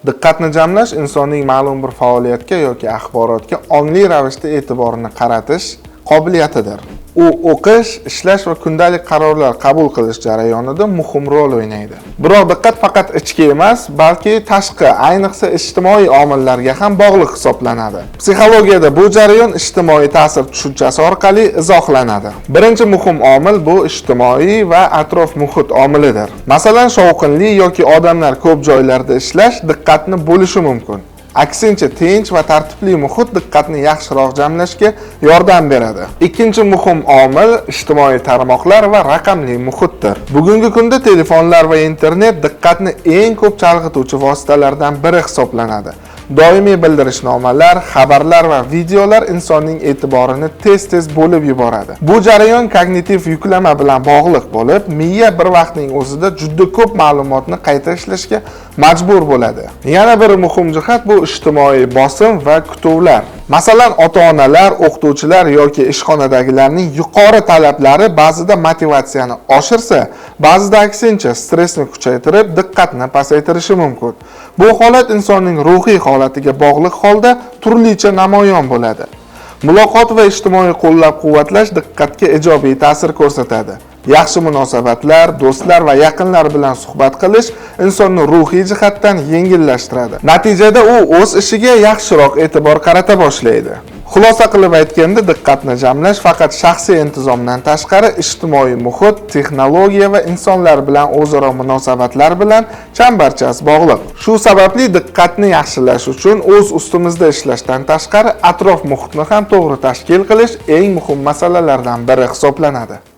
Diqqatni jamlash insonning ma'lum bir faoliyatga yoki axborotga ongli ravishda e'tiborini qaratish qobiliyatidir. U o'qish, ishlash va kundalik qarorlar qabul qilish jarayonida muhim rol o'ynaydi. Biroq diqqat faqat ichki emas, balki tashqi, ayniqsa ijtimoiy omillarga ham bog'liq hisoblanadi. Psixologiyada bu jarayon ijtimoiy ta'sir tushunchasi orqali izohlanadi. Birinchi muhim omil bu ijtimoiy va atrof muhit omilidir. Masalan, shovqinli yoki odamlar ko'p joylarda ishlash diqqatni bo'lishi mumkin. Aksincha, tinch va tartibli muhit diqqatni yaxshiroq jamlashga yordam beradi. Ikkinchi muhim omil ijtimoiy tarmoqlar va raqamli muhitdir. Bugungi kunda telefonlar va internet diqqatni eng ko'p chalg'ituvchi vositalardan biri hisoblanadi. Doimiy bildirishnomalar, xabarlar va videolar insonning e'tiborini tez-tez bo'lib yuboradi. Bu jarayon kognitiv yuklama bilan bog'liq bo'lib, miya bir vaqtning o'zida juda ko'p ma'lumotni qayta ishlashga majbur bo'ladi. Yana bir muhim jihat bu ijtimoiy bosim va kutuvlar. Masalan, ota-onalar, o'qituvchilar yoki ishxonadagilarning yuqori talablari ba'zida motivatsiyani oshirsa, ba'zida aksincha stressni kuchaytirib, diqqatni pasaytirishi mumkin. Bu holat insonning ruhiy holatiga bog'liq holda turlicha namoyon bo'ladi. Muloqot va ijtimoiy qo'llab-quvvatlash diqqatga ijobiy ta'sir ko'rsatadi. Yaxshi munosabatlar, do'stlar va yaqinlar bilan suhbat qilish insonni ruhiy jihatdan yengillashtiradi. Natijada u o'z ishiga yaxshiroq e'tibor qarata boshlaydi. Xulosa qilib aytganda, diqqatni jamlash faqat shaxsiy intizomdan tashqari ijtimoiy muhit, texnologiya va insonlar bilan o'zaro munosabatlar bilan chambarchas bog'liq. Shu sababli diqqatni yaxshilash uchun o'z ustimizda ishlashdan tashqari atrof muhitni ham to'g'ri tashkil qilish eng muhim masalalardan biri hisoblanadi.